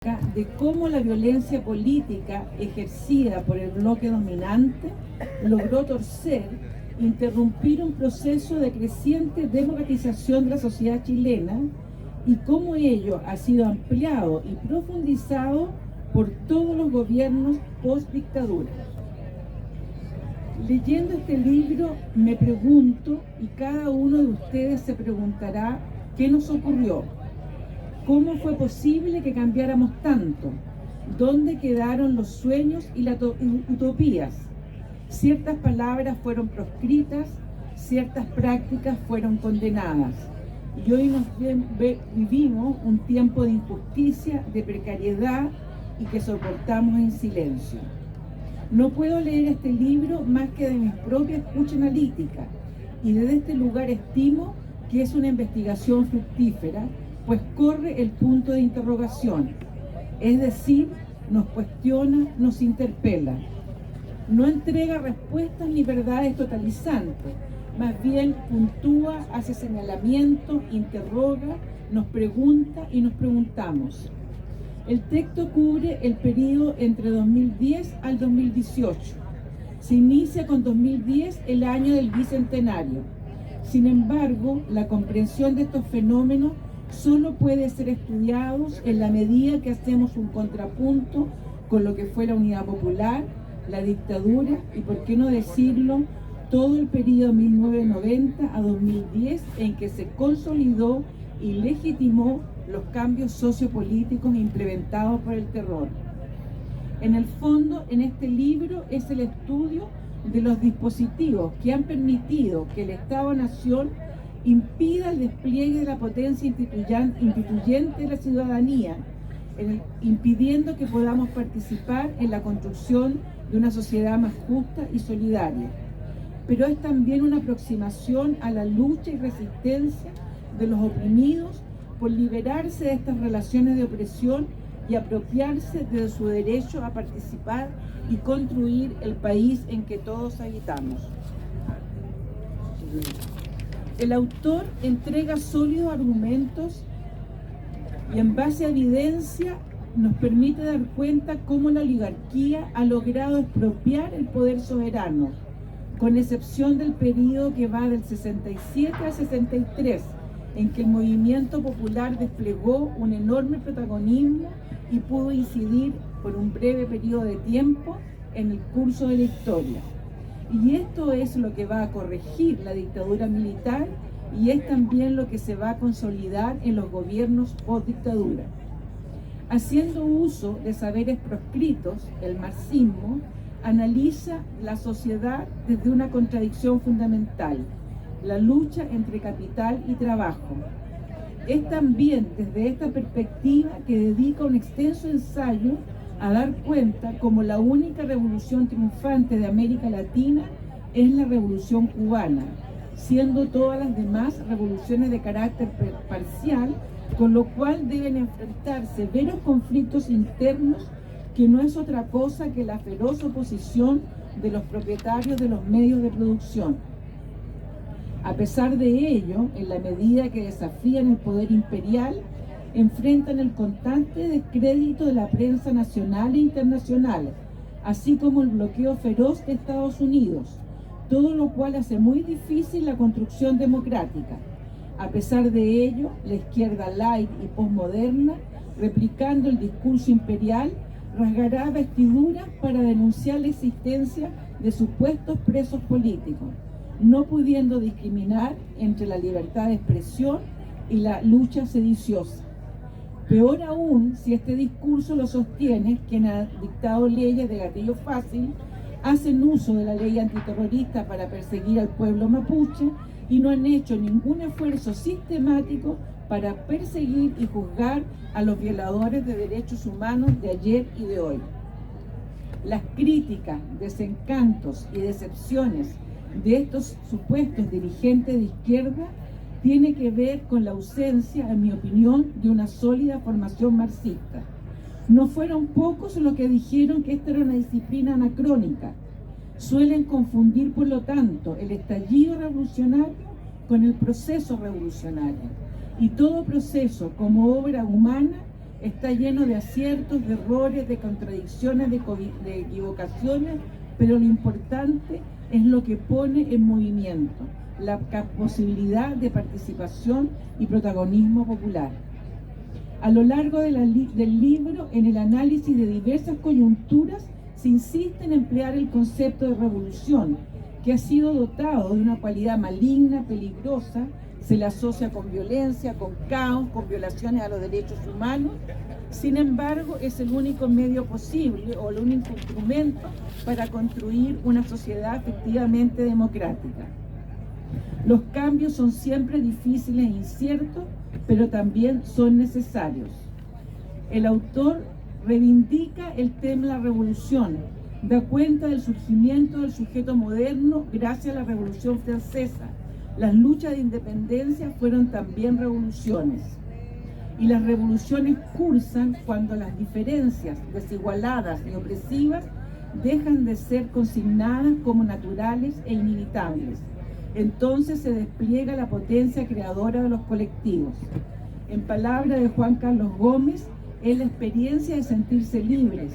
de cómo la violencia política ejercida por el bloque dominante logró torcer, interrumpir un proceso de creciente democratización de la sociedad chilena y cómo ello ha sido ampliado y profundizado por todos los gobiernos post-dictadura. Leyendo este libro me pregunto, y cada uno de ustedes se preguntará, ¿qué nos ocurrió? ¿Cómo fue posible que cambiáramos tanto? ¿Dónde quedaron los sueños y las utopías? Ciertas palabras fueron proscritas, ciertas prácticas fueron condenadas. Y hoy vivimos un tiempo de injusticia, de precariedad y que soportamos en silencio. No puedo leer este libro más que de mi propia escucha analítica, y desde este lugar estimo que es una investigación fructífera, pues corre el punto de interrogación, es decir, nos cuestiona, nos interpela. No entrega respuestas ni verdades totalizantes, más bien puntúa, hace señalamientos, interroga, nos pregunta y nos preguntamos. El texto cubre el periodo entre 2010 al 2018. Se inicia con 2010, el año del bicentenario. Sin embargo, la comprensión de estos fenómenos solo puede ser estudiados en la medida que hacemos un contrapunto con lo que fue la Unidad Popular, la dictadura y, por qué no decirlo, todo el periodo 1990 a 2010 en que se consolidó y legitimó los cambios sociopolíticos implementados por el terror. En el fondo, en este libro es el estudio de los dispositivos que han permitido que el Estado-Nación impida el despliegue de la potencia instituyente de la ciudadanía, impidiendo que podamos participar en la construcción de una sociedad más justa y solidaria. Pero es también una aproximación a la lucha y resistencia de los oprimidos por liberarse de estas relaciones de opresión y apropiarse de su derecho a participar y construir el país en que todos habitamos. El autor entrega sólidos argumentos y en base a evidencia nos permite dar cuenta cómo la oligarquía ha logrado expropiar el poder soberano, con excepción del periodo que va del 67 al 63, en que el movimiento popular desplegó un enorme protagonismo y pudo incidir por un breve periodo de tiempo en el curso de la historia. Y esto es lo que va a corregir la dictadura militar y es también lo que se va a consolidar en los gobiernos post-dictadura. Haciendo uso de saberes proscritos, el marxismo analiza la sociedad desde una contradicción fundamental, la lucha entre capital y trabajo. Es también desde esta perspectiva que dedica un extenso ensayo a dar cuenta como la única revolución triunfante de América Latina es la revolución cubana, siendo todas las demás revoluciones de carácter parcial, con lo cual deben enfrentar severos conflictos internos que no es otra cosa que la feroz oposición de los propietarios de los medios de producción. A pesar de ello, en la medida que desafían el poder imperial, enfrentan el constante descrédito de la prensa nacional e internacional, así como el bloqueo feroz de Estados Unidos, todo lo cual hace muy difícil la construcción democrática. A pesar de ello, la izquierda light y posmoderna, replicando el discurso imperial, rasgará vestiduras para denunciar la existencia de supuestos presos políticos, no pudiendo discriminar entre la libertad de expresión y la lucha sediciosa. Peor aún si este discurso lo sostiene quien ha dictado leyes de gatillo fácil, hacen uso de la ley antiterrorista para perseguir al pueblo mapuche y no han hecho ningún esfuerzo sistemático para perseguir y juzgar a los violadores de derechos humanos de ayer y de hoy. Las críticas, desencantos y decepciones de estos supuestos dirigentes de izquierda tiene que ver con la ausencia, en mi opinión, de una sólida formación marxista. No fueron pocos los que dijeron que esta era una disciplina anacrónica. Suelen confundir, por lo tanto, el estallido revolucionario con el proceso revolucionario. Y todo proceso, como obra humana, Está lleno de aciertos, de errores, de contradicciones, de equivocaciones, pero lo importante es lo que pone en movimiento, la posibilidad de participación y protagonismo popular. A lo largo del libro, en el análisis de diversas coyunturas, se insiste en emplear el concepto de revolución, que ha sido dotado de una cualidad maligna, peligrosa, se le asocia con violencia, con caos, con violaciones a los derechos humanos. Sin embargo, es el único medio posible o el único instrumento para construir una sociedad efectivamente democrática. Los cambios son siempre difíciles e inciertos, pero también son necesarios. El autor reivindica el tema de la revolución, da cuenta del surgimiento del sujeto moderno gracias a la Revolución Francesa. Las luchas de independencia fueron también revoluciones. Y las revoluciones cursan cuando las diferencias desigualadas y opresivas dejan de ser consignadas como naturales e inevitables. Entonces se despliega la potencia creadora de los colectivos. En palabras de Juan Carlos Gómez, es la experiencia de sentirse libres.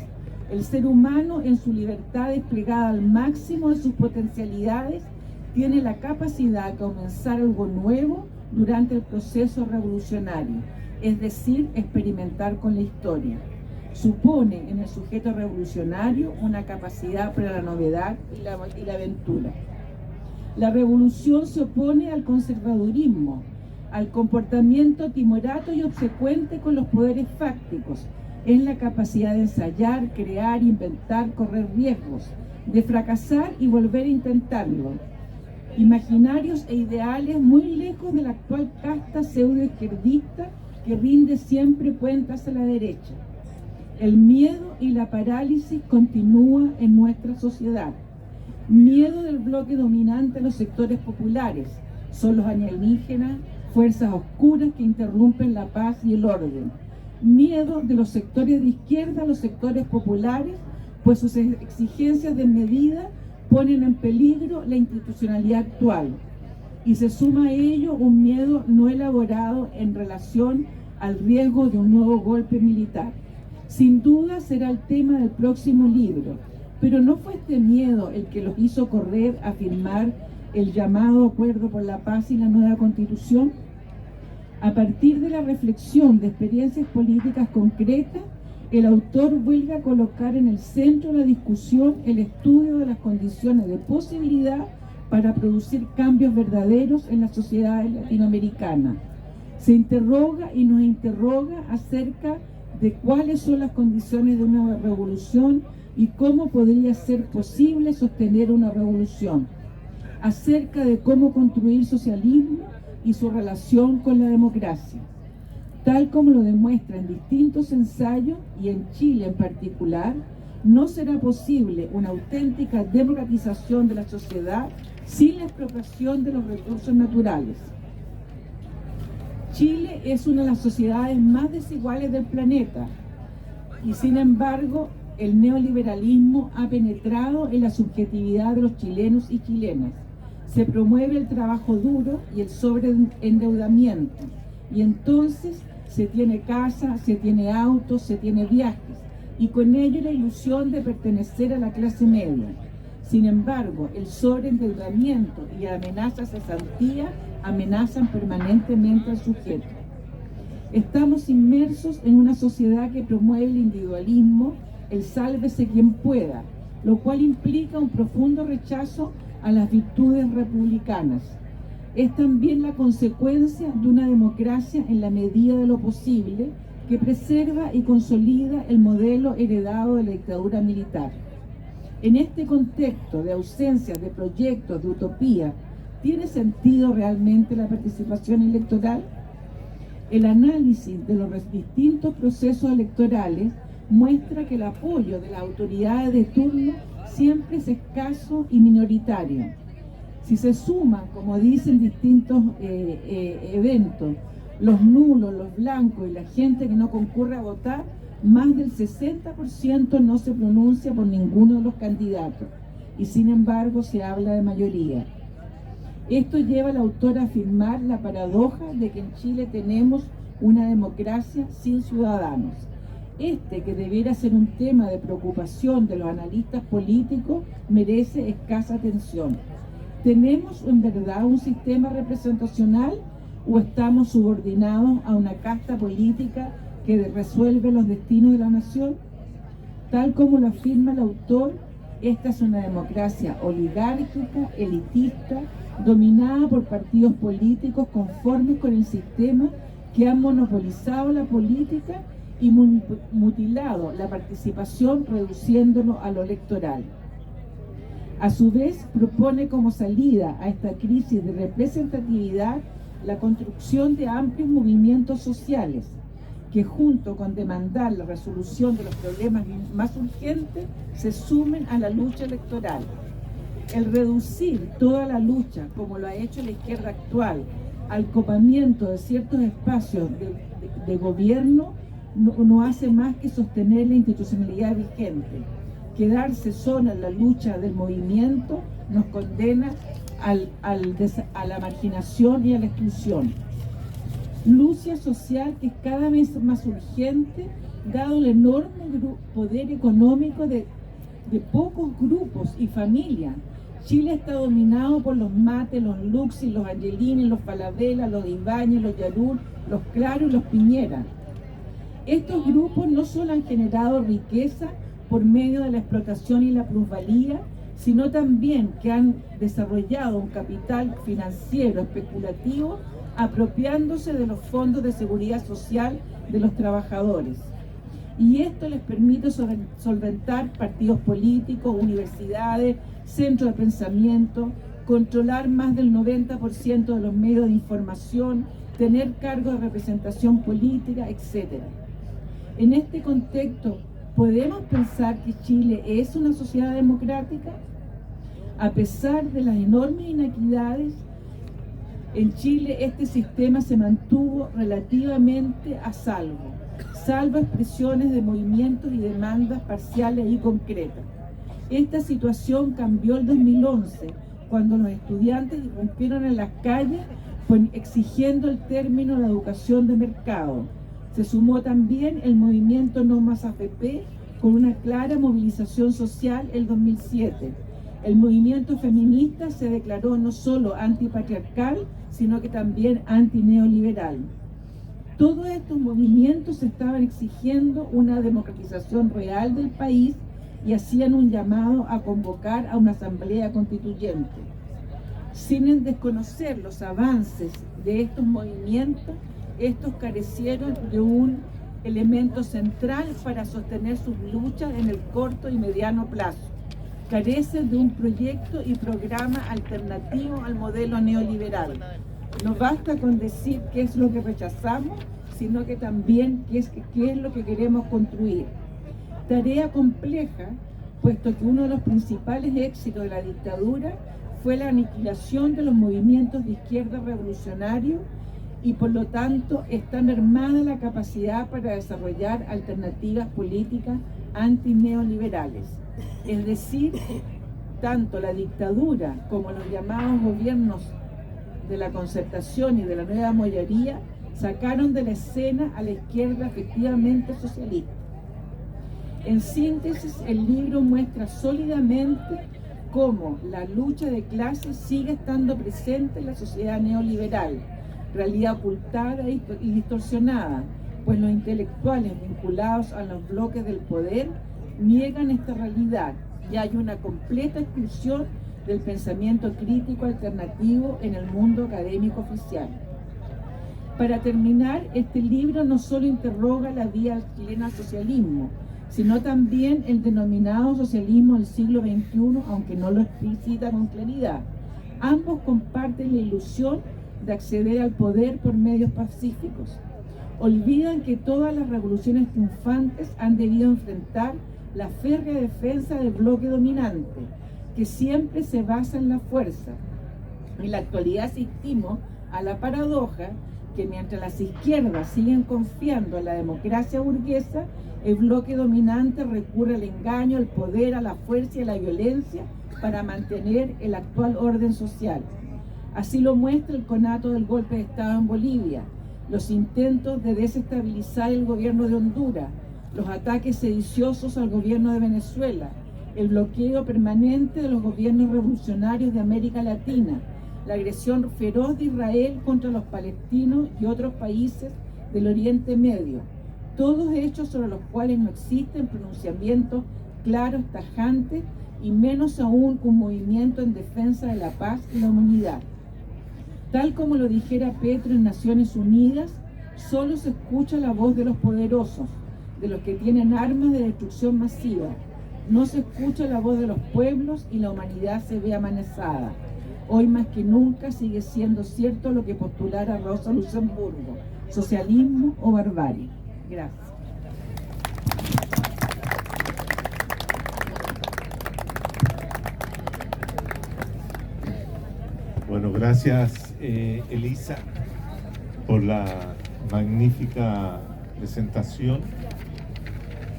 El ser humano, en su libertad desplegada al máximo de sus potencialidades, tiene la capacidad de comenzar algo nuevo durante el proceso revolucionario, es decir, experimentar con la historia. Supone en el sujeto revolucionario una capacidad para la novedad y la aventura. La revolución se opone al conservadurismo, al comportamiento timorato y obsecuente con los poderes fácticos. Es la capacidad de ensayar, crear, inventar, correr riesgos, de fracasar y volver a intentarlo. Imaginarios e ideales muy lejos de la actual casta pseudo-izquierdista que rinde siempre cuentas a la derecha. El miedo y la parálisis continúa en nuestra sociedad. Miedo del bloque dominante a los sectores populares, son los alienígenas, fuerzas oscuras que interrumpen la paz y el orden. Miedo de los sectores de izquierda a los sectores populares, pues sus exigencias de medida ponen en peligro la institucionalidad actual. Y se suma a ello un miedo no elaborado en relación al riesgo de un nuevo golpe militar. Sin duda será el tema del próximo libro, pero ¿no fue este miedo el que los hizo correr a firmar el llamado Acuerdo por la Paz y la nueva Constitución? A partir de la reflexión de experiencias políticas concretas, el autor vuelve a colocar en el centro de la discusión el estudio de las condiciones de posibilidad para producir cambios verdaderos en la sociedad latinoamericana. Se interroga y nos interroga acerca de cuáles son las condiciones de una revolución y cómo podría ser posible sostener una revolución, acerca de cómo construir socialismo y su relación con la democracia. Tal como lo demuestra en distintos ensayos y en Chile en particular, no será posible una auténtica democratización de la sociedad sin la expropiación de los recursos naturales. Chile es una de las sociedades más desiguales del planeta y sin embargo el neoliberalismo ha penetrado en la subjetividad de los chilenos y chilenas. Se promueve el trabajo duro y el sobreendeudamiento y entonces se tiene casa, se tiene autos, se tiene viajes y con ello la ilusión de pertenecer a la clase media. Sin embargo, el sobreendeudamiento y amenazas de cesantía amenazan permanentemente al sujeto. Estamos inmersos en una sociedad que promueve el individualismo, el sálvese quien pueda, lo cual implica un profundo rechazo a las virtudes republicanas. Es también la consecuencia de una democracia en la medida de lo posible que preserva y consolida el modelo heredado de la dictadura militar. En este contexto de ausencia de proyectos, de utopía, ¿tiene sentido realmente la participación electoral? El análisis de los distintos procesos electorales muestra que el apoyo de las autoridades de turno siempre es escaso y minoritario. Si se suma, como dicen distintos eventos, los nulos, los blancos y la gente que no concurre a votar, más del 60% no se pronuncia por ninguno de los candidatos y sin embargo se habla de mayoría. Esto lleva al autor a afirmar la paradoja de que en Chile tenemos una democracia sin ciudadanos. Este, que debiera ser un tema de preocupación de los analistas políticos, merece escasa atención. ¿Tenemos en verdad un sistema representacional o estamos subordinados a una casta política que resuelve los destinos de la nación? Tal como lo afirma el autor, esta es una democracia oligárquica, elitista, dominada por partidos políticos conformes con el sistema, que han monopolizado la política y mutilado la participación, reduciéndolo a lo electoral. A su vez, propone como salida a esta crisis de representatividad la construcción de amplios movimientos sociales que, junto con demandar la resolución de los problemas más urgentes, se sumen a la lucha electoral. El reducir toda la lucha, como lo ha hecho la izquierda actual, al copamiento de ciertos espacios de gobierno, no hace más que sostener la institucionalidad vigente. Quedarse sola en la lucha del movimiento nos condena a la marginación y a la exclusión. Lucha social que es cada vez más urgente, dado el enorme poder económico de pocos grupos y familias. Chile está dominado por los Mates, los Luxi, los Angelini, los Falabella, los Ibáñez, los Yarur, los Claro y los Piñera. Estos grupos no solo han generado riqueza por medio de la explotación y la plusvalía, sino también que han desarrollado un capital financiero especulativo, apropiándose de los fondos de seguridad social de los trabajadores. Y esto les permite solventar partidos políticos, universidades, centros de pensamiento, controlar más del 90% de los medios de información, tener cargos de representación política, etc. En este contexto, ¿podemos pensar que Chile es una sociedad democrática? A pesar de las enormes inequidades, en Chile este sistema se mantuvo relativamente a salvo expresiones de movimientos y demandas parciales y concretas. Esta situación cambió el 2011, cuando los estudiantes irrumpieron en las calles exigiendo el término de la educación de mercado. Se sumó también el movimiento No Más AFP, con una clara movilización social el 2007. El movimiento feminista se declaró no solo antipatriarcal, sino que también antineoliberal. Todos estos movimientos estaban exigiendo una democratización real del país y hacían un llamado a convocar a una asamblea constituyente. Sin desconocer los avances de estos movimientos, estos carecieron de un elemento central para sostener sus luchas en el corto y mediano plazo. Carecen de un proyecto y programa alternativo al modelo neoliberal. No basta con decir qué es lo que rechazamos, sino que también qué es lo que queremos construir. Tarea compleja, puesto que uno de los principales éxitos de la dictadura fue la aniquilación de los movimientos de izquierda revolucionarios y por lo tanto está mermada la capacidad para desarrollar alternativas políticas antineoliberales. Es decir, tanto la dictadura como los llamados gobiernos de la concertación y de la nueva mayoría sacaron de la escena a la izquierda efectivamente socialista. En síntesis, el libro muestra sólidamente cómo la lucha de clases sigue estando presente en la sociedad neoliberal, realidad ocultada y distorsionada, pues los intelectuales vinculados a los bloques del poder niegan esta realidad y hay una completa exclusión del pensamiento crítico alternativo en el mundo académico oficial. Para terminar, este libro no solo interroga la vía chilena al socialismo, sino también el denominado socialismo del siglo XXI, aunque no lo explicita con claridad. Ambos comparten la ilusión de acceder al poder por medios pacíficos. Olvidan que todas las revoluciones triunfantes han debido enfrentar la férrea defensa del bloque dominante, que siempre se basa en la fuerza. En la actualidad asistimos a la paradoja que mientras las izquierdas siguen confiando en la democracia burguesa, el bloque dominante recurre al engaño, al poder, a la fuerza y a la violencia para mantener el actual orden social. Así lo muestra el conato del golpe de Estado en Bolivia, los intentos de desestabilizar el gobierno de Honduras, los ataques sediciosos al gobierno de Venezuela, el bloqueo permanente de los gobiernos revolucionarios de América Latina, la agresión feroz de Israel contra los palestinos y otros países del Oriente Medio, todos hechos sobre los cuales no existen pronunciamientos claros, tajantes, y menos aún un movimiento en defensa de la paz y la humanidad. Tal como lo dijera Petro en Naciones Unidas, solo se escucha la voz de los poderosos, de los que tienen armas de destrucción masiva. No se escucha la voz de los pueblos y la humanidad se ve amenazada. Hoy más que nunca sigue siendo cierto lo que postulara Rosa Luxemburgo: socialismo o barbarie. Gracias. Bueno, gracias Elisa por la magnífica presentación,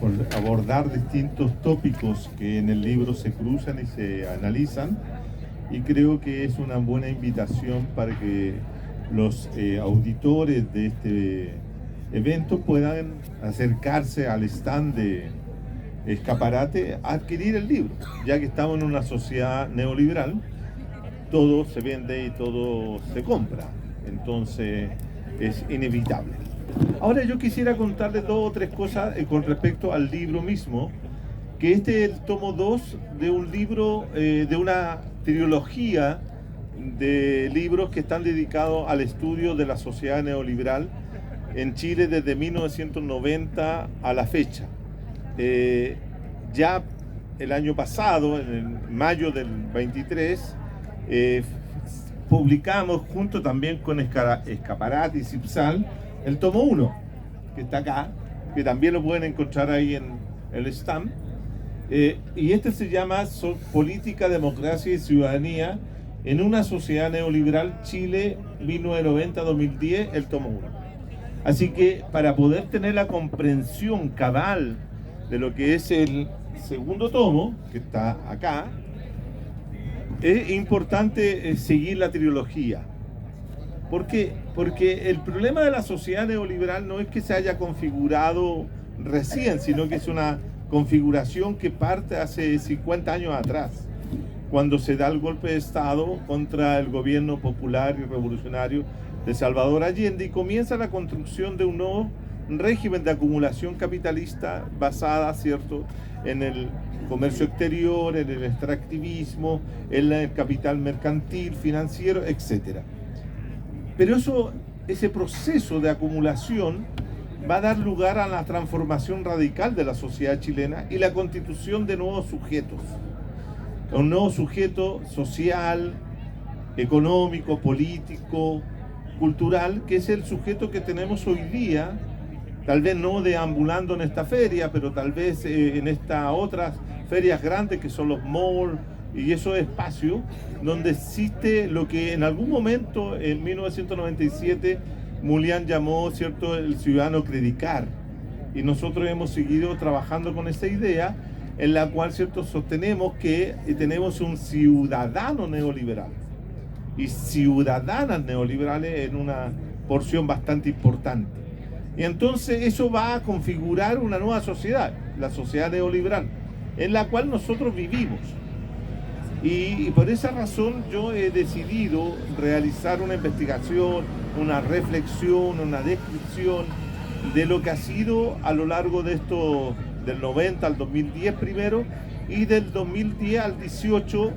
por abordar distintos tópicos que en el libro se cruzan y se analizan, y creo que es una buena invitación para que los auditores de este evento puedan acercarse al stand de Escaparate a adquirir el libro, ya que estamos en una sociedad neoliberal. Todo se vende y todo se compra, entonces es inevitable. Ahora yo quisiera contarles 2 o 3 cosas con respecto al libro mismo, que este es el tomo 2 de un libro, de una trilogía de libros que están dedicados al estudio de la sociedad neoliberal en Chile desde 1990 a la fecha. Ya el año pasado, en mayo del 23, publicamos junto también con Escaparate y Cipsal el tomo 1, que está acá, que también lo pueden encontrar ahí en el stand, y este se llama Política, Democracia y Ciudadanía en una sociedad neoliberal, Chile 1990-2010, el tomo 1. Así que para poder tener la comprensión cabal de lo que es el segundo tomo, que está acá, es importante seguir la trilogía. ¿Por qué? Porque el problema de la sociedad neoliberal no es que se haya configurado recién, sino que es una configuración que parte hace 50 años atrás, cuando se da el golpe de Estado contra el gobierno popular y revolucionario de Salvador Allende, y comienza la construcción de un nuevo régimen de acumulación capitalista basada, ¿cierto?, en el comercio exterior, en el extractivismo, en el capital mercantil, financiero, etc. Pero ese proceso de acumulación va a dar lugar a la transformación radical de la sociedad chilena y la constitución de nuevos sujetos. Un nuevo sujeto social, económico, político, cultural, que es el sujeto que tenemos hoy día, tal vez no deambulando en esta feria, pero tal vez en estas otras ferias grandes que son los malls y esos espacios donde existe lo que en algún momento en 1997 Mulián llamó, ¿cierto?, el ciudadano credicar, y nosotros hemos seguido trabajando con esa idea en la cual, ¿cierto?, sostenemos que tenemos un ciudadano neoliberal y ciudadanas neoliberales en una porción bastante importante. Y entonces eso va a configurar una nueva sociedad, la sociedad neoliberal, en la cual nosotros vivimos. Y por esa razón yo he decidido realizar una investigación, una reflexión, una descripción de lo que ha sido a lo largo de esto, del 90 al 2010 primero, y del 2010 al 18,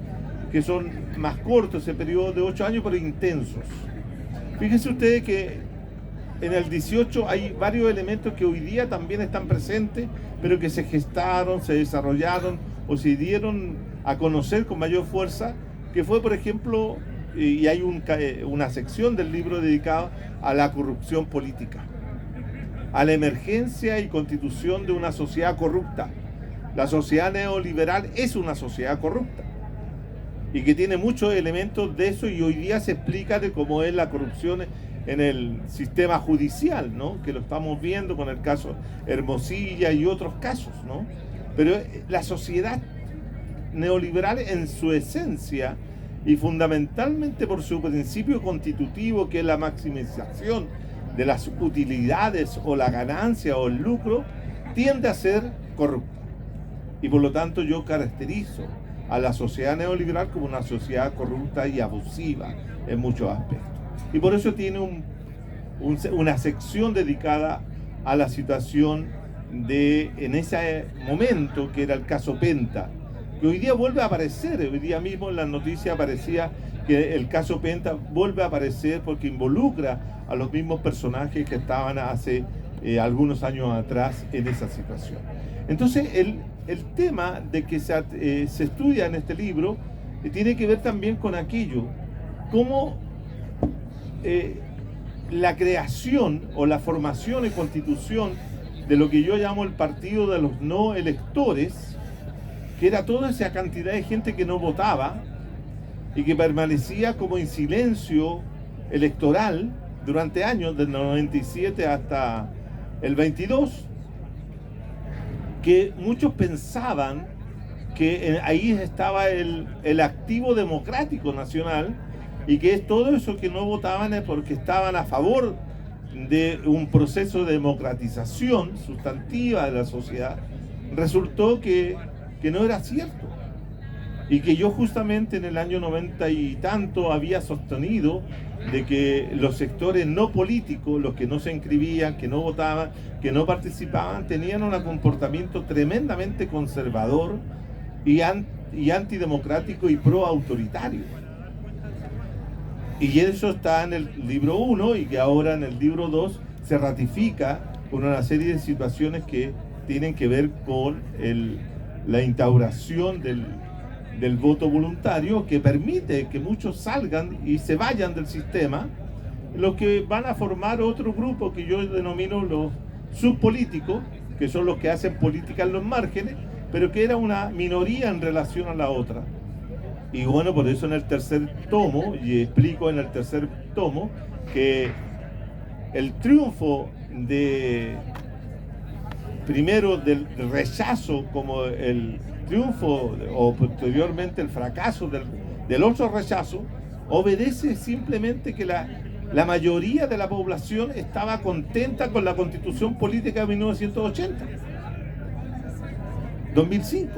que son más cortos, ese periodo de 8 años, pero intensos. Fíjense ustedes que en el 18 hay varios elementos que hoy día también están presentes, pero que se gestaron, se desarrollaron o se dieron a conocer con mayor fuerza, que fue, por ejemplo, y hay una sección del libro dedicada a la corrupción política, a la emergencia y constitución de una sociedad corrupta. La sociedad neoliberal es una sociedad corrupta y que tiene muchos elementos de eso, y hoy día se explica de cómo es la corrupción en el sistema judicial, ¿no?, que lo estamos viendo con el caso Hermosilla y otros casos, ¿no? Pero la sociedad neoliberal en su esencia y fundamentalmente por su principio constitutivo, que es la maximización de las utilidades o la ganancia o el lucro tiende a ser corrupto. Y por lo tanto yo caracterizo a la sociedad neoliberal como una sociedad corrupta y abusiva en muchos aspectos. Y por eso tiene una sección dedicada a la situación en ese momento, que era el caso Penta, que hoy día vuelve a aparecer. Hoy día mismo en las noticias aparecía que el caso Penta vuelve a aparecer porque involucra a los mismos personajes que estaban hace algunos años atrás en esa situación. Entonces el tema de que se estudia en este libro tiene que ver también con aquello, cómo la creación o la formación y constitución de lo que yo llamo el partido de los no electores, que era toda esa cantidad de gente que no votaba y que permanecía como en silencio electoral durante años, del 97 hasta el 22, que muchos pensaban que ahí estaba el activo democrático nacional, y que es todo eso que no votaban es porque estaban a favor de un proceso de democratización sustantiva de la sociedad. Resultó que no era cierto, y que yo justamente en el año 90 y tanto había sostenido de que los sectores no políticos, los que no se inscribían, que no votaban, que no participaban, tenían un comportamiento tremendamente conservador y antidemocrático y pro-autoritario. Y eso está en el libro 1, y que ahora en el libro 2 se ratifica con una serie de situaciones que tienen que ver con la instauración del voto voluntario, que permite que muchos salgan y se vayan del sistema, los que van a formar otro grupo que yo denomino los subpolíticos, que son los que hacen política en los márgenes, pero que era una minoría en relación a la otra. Y bueno, por eso en el tercer tomo, y explico en el tercer tomo, que el triunfo primero del rechazo, como el triunfo o posteriormente el fracaso del otro rechazo, obedece simplemente que la mayoría de la población estaba contenta con la Constitución Política de 1980, 2005.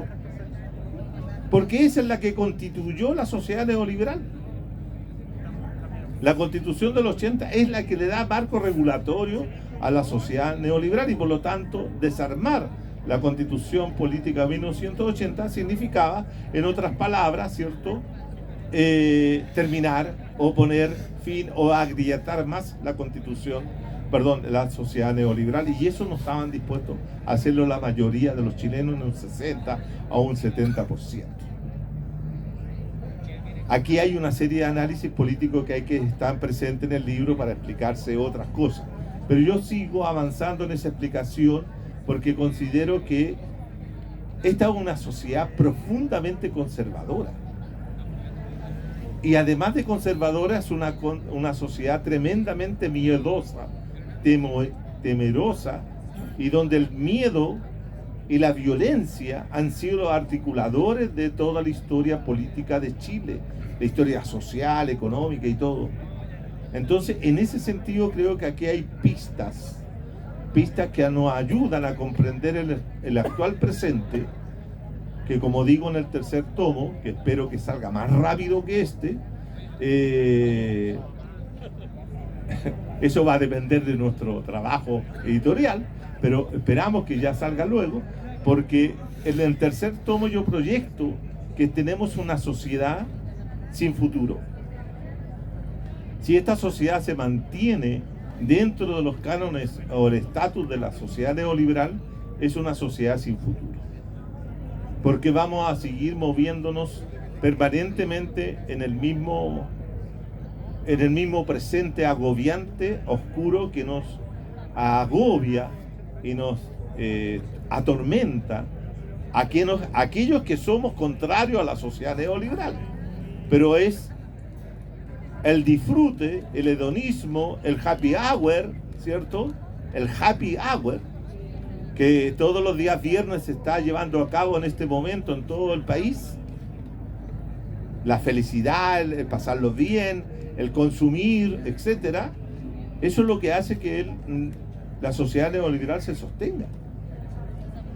Porque esa es la que constituyó la sociedad neoliberal. La Constitución del 80 es la que le da marco regulatorio a la sociedad neoliberal, y por lo tanto desarmar la Constitución Política de 1980 significaba, en otras palabras, ¿cierto?, terminar o poner fin o agrietar más la sociedad neoliberal, y eso no estaban dispuestos a hacerlo la mayoría de los chilenos, en un 60 a un 70%. Aquí hay una serie de análisis políticos que hay que estar presentes en el libro para explicarse otras cosas, pero yo sigo avanzando en esa explicación porque considero que esta es una sociedad profundamente conservadora. Y además de conservadora, es una sociedad tremendamente miedosa, temerosa, y donde el miedo y la violencia han sido los articuladores de toda la historia política de Chile, la historia social, económica y todo. Entonces, en ese sentido, creo que aquí hay pistas que nos ayudan a comprender el actual presente, que, como digo en el tercer tomo, que espero que salga más rápido que eso va a depender de nuestro trabajo editorial, pero esperamos que ya salga luego, porque en el tercer tomo yo proyecto que tenemos una sociedad sin futuro. Si esta sociedad se mantiene dentro de los cánones o el estatus de la sociedad neoliberal, es una sociedad sin futuro, porque vamos a seguir moviéndonos permanentemente en el mismo presente agobiante, oscuro, que nos agobia y nos atormenta a aquellos que somos contrarios a la sociedad neoliberal. Pero es el disfrute, el hedonismo, el happy hour, ¿cierto? El happy hour, que todos los días viernes se está llevando a cabo en este momento en todo el país. La felicidad, el pasarlo bien, el consumir, etcétera, Eso es lo que hace que la sociedad neoliberal se sostenga.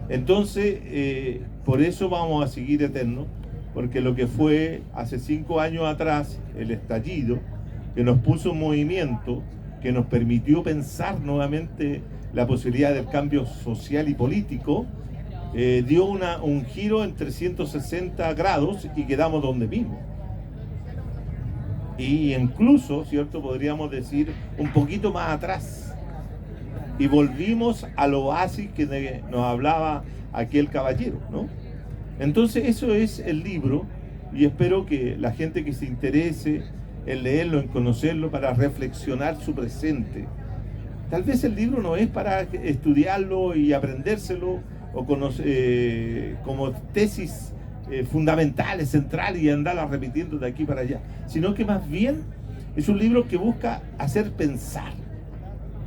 Entonces, por eso vamos a seguir eternos, porque lo que fue hace 5 años atrás el estallido, que nos puso en movimiento, que nos permitió pensar nuevamente la posibilidad del cambio social y político, dio un giro en 360 grados y quedamos donde mismo. Y incluso, ¿cierto?, podríamos decir un poquito más atrás. Y volvimos al oasis que nos hablaba aquel caballero, ¿no? Entonces eso es el libro, y espero que la gente que se interese en leerlo, en conocerlo, para reflexionar su presente. Tal vez el libro no es para estudiarlo y aprendérselo o como tesis fundamentales, centrales, y andarla repitiendo de aquí para allá, sino que más bien es un libro que busca hacer pensar,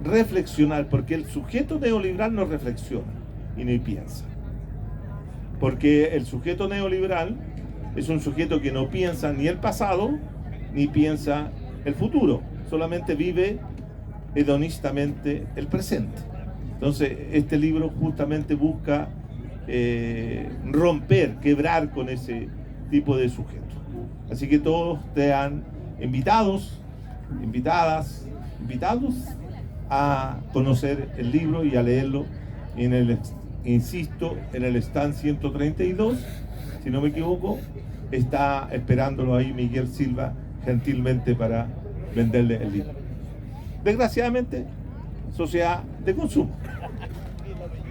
reflexionar, porque el sujeto neoliberal no reflexiona y ni piensa. Porque el sujeto neoliberal es un sujeto que no piensa ni el pasado ni piensa el futuro, solamente vive hedonistamente el presente. Entonces este libro justamente busca romper, quebrar con ese tipo de sujeto. Así que todos están invitados a conocer el libro y a leerlo insisto, en el stand 132, si no me equivoco, está esperándolo ahí Miguel Silva gentilmente para venderle el libro. Desgraciadamente, sociedad de consumo.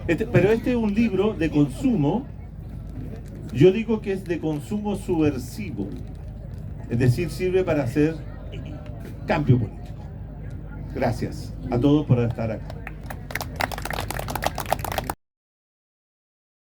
Pero este es un libro de consumo, yo digo que es de consumo subversivo, es decir, sirve para hacer cambio político. Gracias a todos por estar acá.